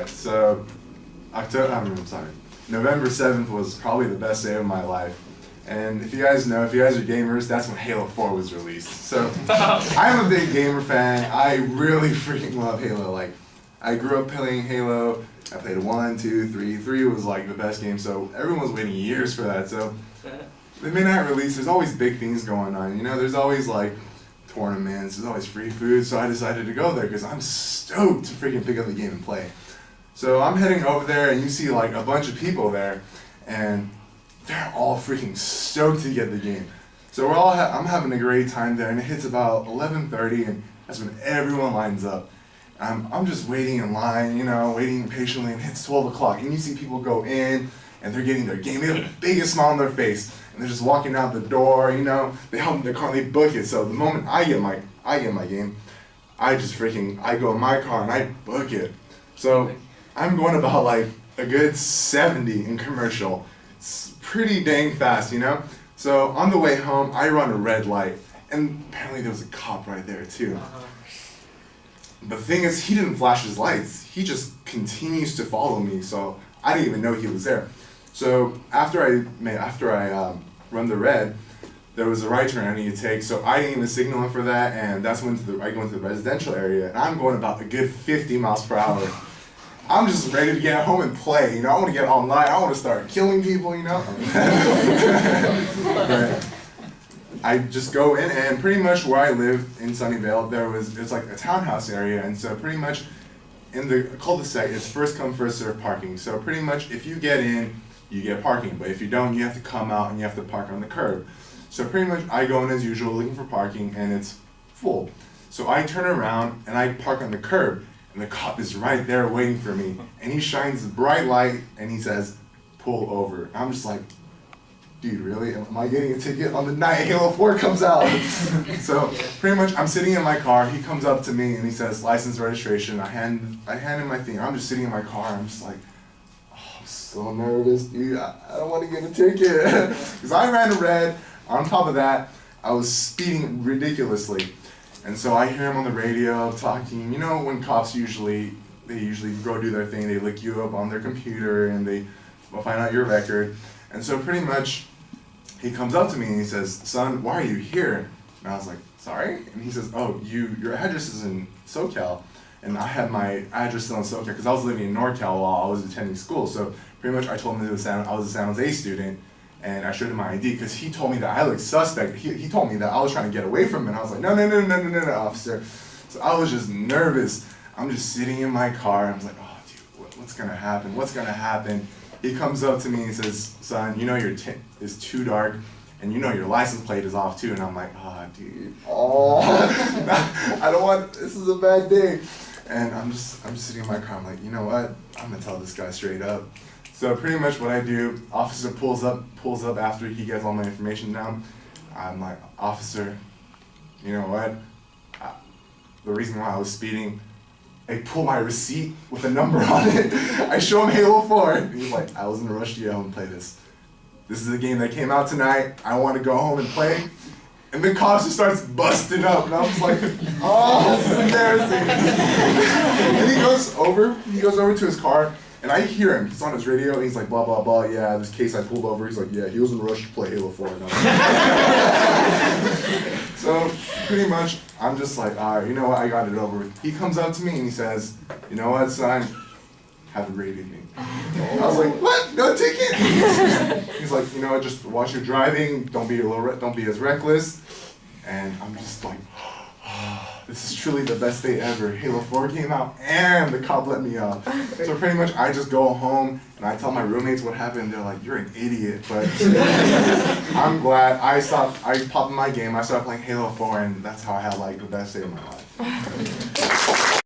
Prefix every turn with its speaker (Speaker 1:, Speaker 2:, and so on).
Speaker 1: So, November 7th was probably the best day of my life. And if you guys know, if you guys are gamers, that's when Halo 4 was released. So, I'm a big gamer fan. I really freaking love Halo. Like, I grew up playing Halo. I played 1, 2, 3. 3 was like the best game, so everyone was waiting years for that. So, the midnight release, there's always big things going on. You know, there's always like tournaments, there's always free food, so I decided to go there because I'm stoked to freaking pick up the game and play. So I'm heading over there and you see like a bunch of people there and they're all freaking stoked to get the game. So I'm having a great time there and it hits about 11:30 and that's when everyone lines up. I'm just waiting in line, you know, waiting patiently and it hits 12 o'clock and you see people go in and they're getting their game. They have the biggest smile on their face and they're just walking out the door, you know, they help their car, they book it. So the moment I get my game, I go in my car and I book it. So I'm going about like a good 70 in commercial. It's pretty dang fast, you know? So on the way home, I run a red light and apparently there was a cop right there too. The thing is, he didn't flash his lights. He just continues to follow me, so I didn't even know he was there. So after I run the red, there was a right turn I need to take, so I didn't even signal him for that, and that's when I go into the residential area, and I'm going about a good 50 miles per hour. I'm just ready to get home and play, you know, I want to get online, I want to start killing people, you know. But I just go in, and pretty much where I live in Sunnyvale, it's like a townhouse area, and so pretty much in the cul-de-sac, it's first come, first served parking. So pretty much if you get in, you get parking, but if you don't, you have to come out and you have to park on the curb. So pretty much I go in as usual looking for parking and it's full. So I turn around and I park on the curb and the cop is right there waiting for me and he shines a bright light and he says, pull over. I'm just like, dude, really? Am I getting a ticket on the night Halo 4 comes out? So pretty much I'm sitting in my car, he comes up to me and he says, license, registration. I hand him my thing. I'm just sitting in my car, I'm just like, oh, I'm so nervous, dude. I don't want to get a ticket. Because I ran a red. On top of that, I was speeding ridiculously. And so I hear him on the radio talking, you know, when cops usually go do their thing, they look you up on their computer and they find out your record. And so pretty much he comes up to me and he says, son, why are you here? And I was like, sorry? And he says, oh, your address is in SoCal. And I had my address still in SoCal because I was living in NorCal while I was attending school. So pretty much I told him I was a San Jose student and I showed him my ID because he told me that I looked suspect. He told me that I was trying to get away from him and I was like, no, officer. So I was just nervous. I'm just sitting in my car. I was like, oh, dude, what's gonna happen? What's gonna happen? He comes up to me and says, son, you know your tint is too dark and you know your license plate is off too. And I'm like, oh, dude, I don't want, this is a bad day. And I'm just sitting in my car, I'm like, you know what? I'm gonna tell this guy straight up. So pretty much what I do, officer pulls up after he gets all my information down. I'm like, officer, you know what? The reason why I was speeding, I pull my receipt with a number on it. I show him Halo 4. And he's like, I was in a rush to get home and play this. This is a game that came out tonight. I want to go home and play. And the cop just starts busting up. And I was like, oh, this is embarrassing. And he goes over to his car. And I hear him. He's on his radio. And he's like, blah, blah, blah. Yeah, this case I pulled over. He's like, yeah, he was in a rush to play Halo 4. So pretty much, I'm just like, all right, you know what, I got it over with. He comes up to me and he says, you know what, son, have a great evening. I was like, what, no ticket? He's like, you know what, just watch your driving, don't be as reckless. And I'm just like, this is truly the best day ever. Halo 4 came out and the cop let me off. So pretty much I just go home and I tell my roommates what happened. They're like, you're an idiot. But I'm glad I popped my game, I started playing Halo 4 and that's how I had like the best day of my life.